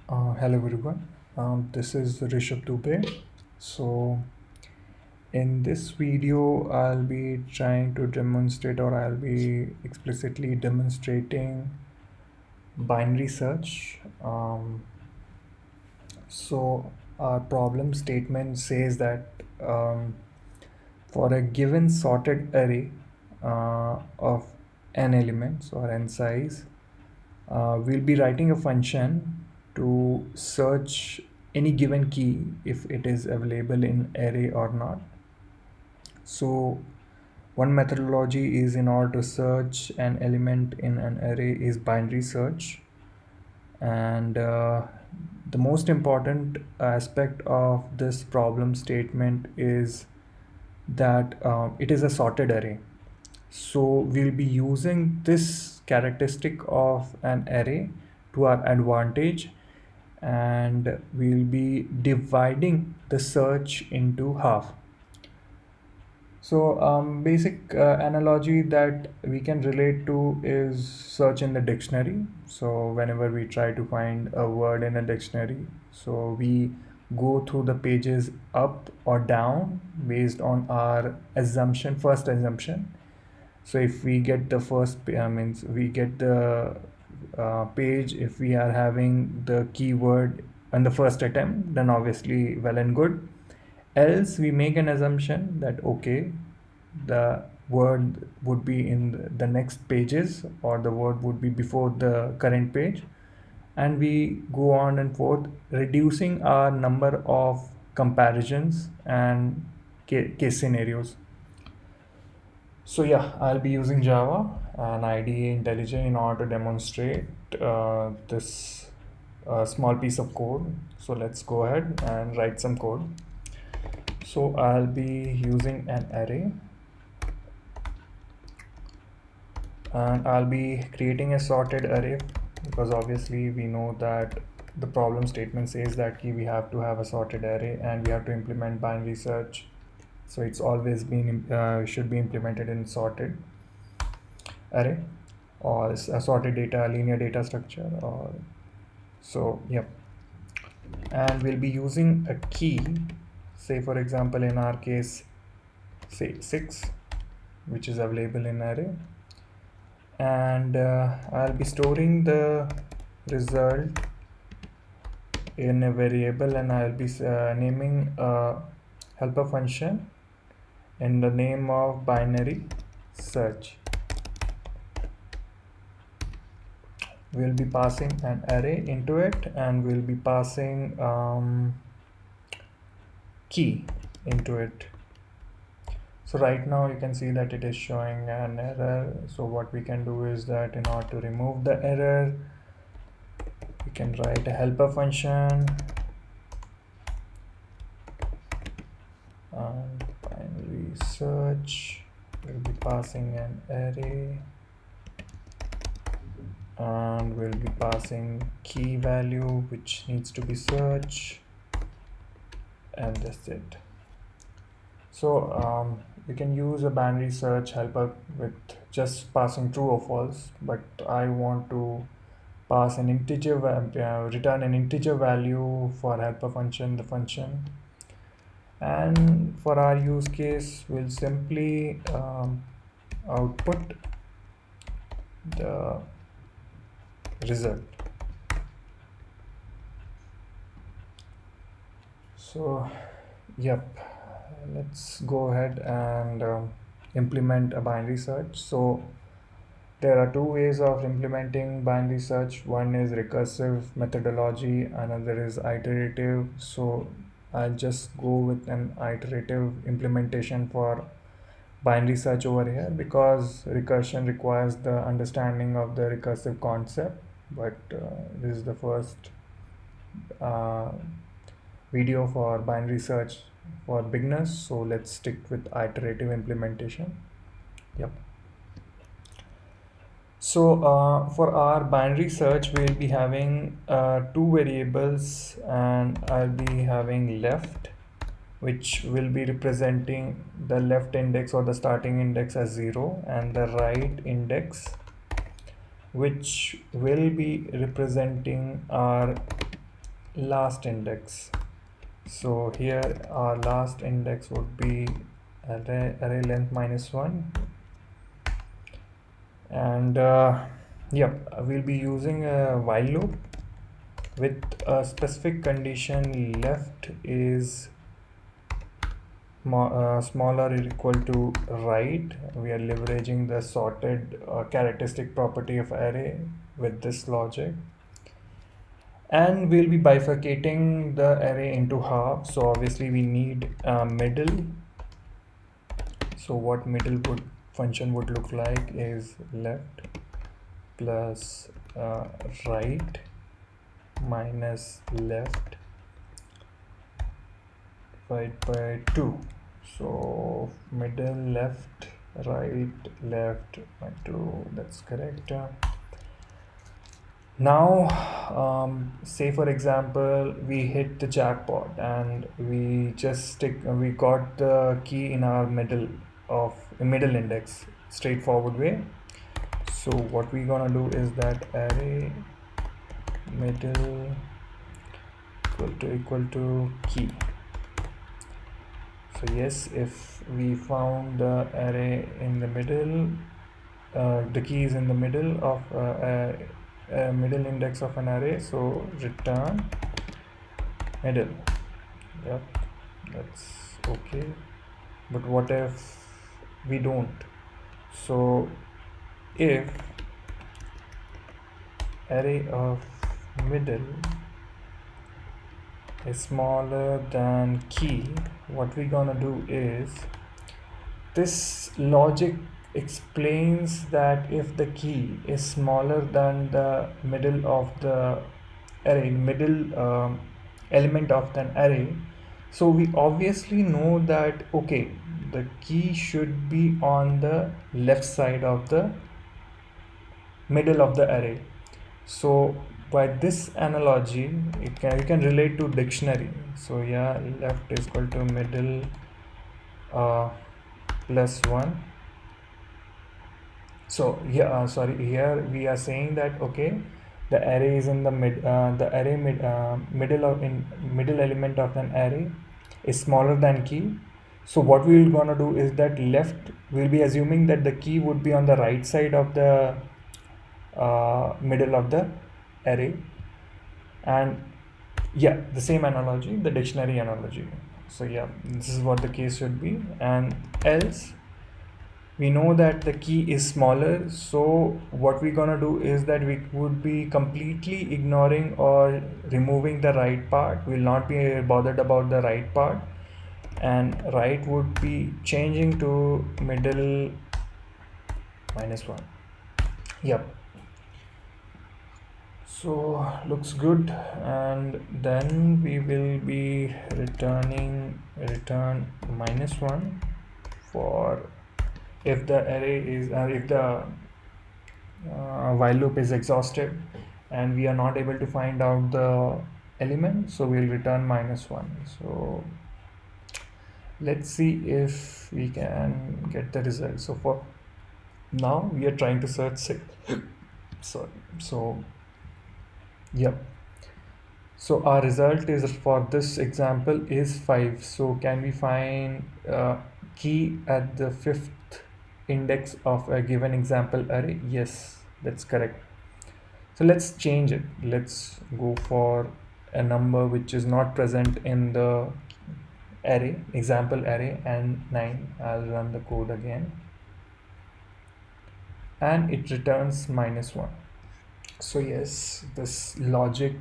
Hello everyone. This is Rishabh Dubey. So in this video, I'll be trying to demonstrate, or I'll be explicitly demonstrating binary search. So our problem statement says that for a given sorted array of n elements or n size, we'll be writing a function to search any given key if it is available in array or not. So one methodology is, in order to search an element in an array, is binary search. And the most important aspect of this problem statement is that it is a sorted array. So we'll be using this characteristic of an array to our advantage, and we'll be dividing the search into half. So basic analogy that we can relate to is search in the dictionary. So whenever we try to find a word in a dictionary, so we go through the pages up or down based on our first assumption. So if we get the means we get the page, if we are having the keyword on the first attempt, then obviously well and good. Else we make an assumption that okay, the word would be in the next pages, or the word would be before the current page, and we go on and forth, reducing our number of comparisons and case scenarios. So yeah, I'll be using Java and IDE IntelliJ in order to demonstrate this small piece of code. So let's go ahead and write some code. So I'll be using an array, and I'll be creating a sorted array because obviously we know that the problem statement says that we have to have a sorted array and we have to implement binary search. So it's always been should be implemented in sorted array, or a sorted data, linear data structure, or so yep. And we'll be using a key, say for example in our case say 6, which is available in array, and I'll be storing the result in a variable, and I'll be naming a helper function in the name of binary search. We'll be passing an array into it, and we'll be passing key into it. So right now you can see that it is showing an error. So what we can do is that in order to remove the error, we can write a helper function and binary search. We'll be passing an array, and we'll be passing key value which needs to be search, and that's it. So you can use a binary search helper with just passing true or false, but I want to pass an integer return an integer value for helper function, the function. And for our use case, we'll simply output the result. So yep, let's go ahead and implement a binary search. So there are two ways of implementing binary search. One is recursive methodology, another is iterative. So I'll just go with an iterative implementation for binary search over here, because recursion requires the understanding of the recursive concept. But this is the first uh, video for binary search for beginners, so let's stick with iterative implementation. Yep. So for our binary search, we'll be having two variables, and I'll be having left, which will be representing the left index or the starting index as 0, and the right index, which will be representing our last index. So here our last index would be array length -1, and yep, we'll be using a while loop with a specific condition left is smaller or equal to right. We are leveraging the sorted characteristic property of array with this logic, and we'll be bifurcating the array into half. So obviously we need a middle. So what middle would function would look like is left plus right minus left divided by 2. So middle left right left by 2, that's correct. Now say for example we hit the jackpot and we got the key in our middle index straightforward way. So what we're gonna do is that array middle equal to key. So yes, if we found the array in the middle, the key is in the middle of middle index of an array, so return middle. Yep, that's okay. But what if we don't? So if array of middle is smaller than key, what we're gonna do is this logic explains that if the key is smaller than the middle of the array, element of an array, so we obviously know that okay, the key should be on the left side of the middle of the array. So by this analogy you can relate to dictionary. So yeah, left is equal to middle plus 1. So yeah, sorry, here we are saying that okay, the array is in the middle element of an array is smaller than key. So what we're gonna do is that left, we'll be assuming that the key would be on the right side of the middle of the array, and yeah, the same analogy, the dictionary analogy. So yeah, this is what the case should be. And else we know that the key is smaller, so what we're gonna do is that we would be completely ignoring or removing the right part. We'll not be bothered about the right part, and right would be changing to middle -1. Yep, so looks good. And then we will be return -1 for if the array is if the while loop is exhausted and we are not able to find out the element, so we'll return -1. So let's see if we can get the result. So for now we are trying to search sorry, so yep, so our result is for this example is 5. So can we find key at the 5th index of a given example array? Yes, that's correct. So let's change it. Let's go for a number which is not present in the array, example array, and 9. I'll run the code again and it returns -1. So yes, this logic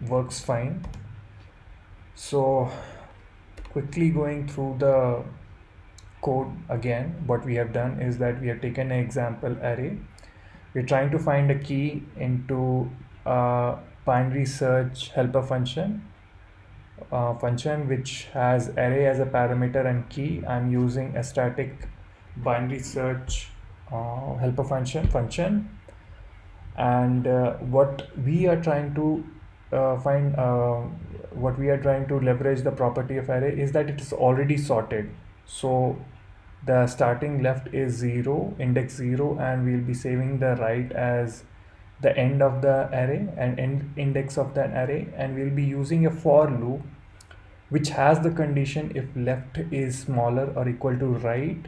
works fine. So quickly going through the code again, what we have done is that we have taken an example array. We're trying to find a key into a binary search helper function which has array as a parameter and key. I'm using a static binary search helper function, and what we are trying to what we are trying to leverage the property of array is that it is already sorted. So the starting left is 0, index 0, and we'll be saving the right as the end of the array and end index of that array, and we'll be using a for loop which has the condition if left is smaller or equal to right,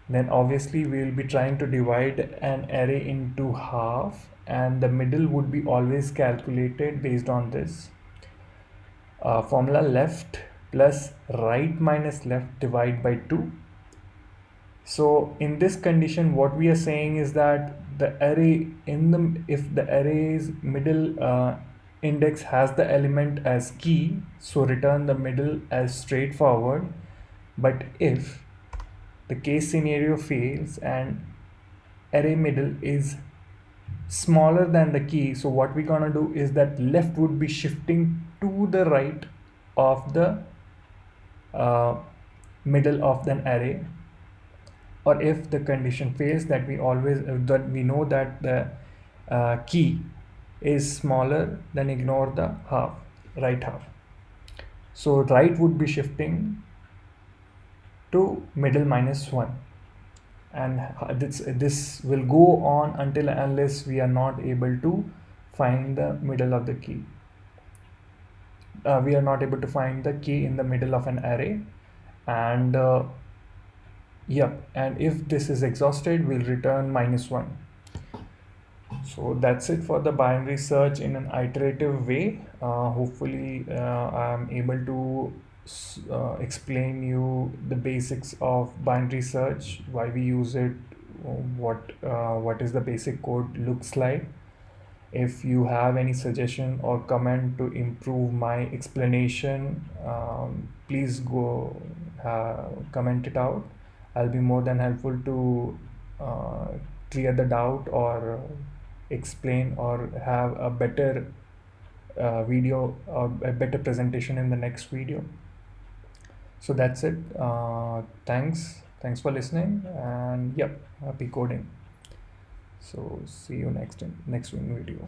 then obviously we will be trying to divide an array into half, and the middle would be always calculated based on this formula: left plus right minus left divide by 2. So in this condition what we are saying is that the array in the if the array's middle index has the element as key, so return the middle as straightforward. But if the case scenario fails and array middle is smaller than the key, so what we're gonna do is that left would be shifting to the right of the uh, middle of an array. Or if the condition fails, that we always that we know that the key is smaller, then ignore the half, right half. So right would be shifting to middle minus 1, and this will go on until unless we are not able to find the middle of the key. We are not able to find the key in the middle of an array, and yep, and if this is exhausted, we'll return -1. So that's it for the binary search in an iterative way. Hopefully, I'm able to explain you the basics of binary search, why we use it, what is the basic code looks like. If you have any suggestion or comment to improve my explanation, please go comment it out. I'll be more than helpful to uh, clear the doubt or explain or have a better video or a better presentation in the next video. So that's it. Thanks for listening, and yep, happy coding. So see you next video.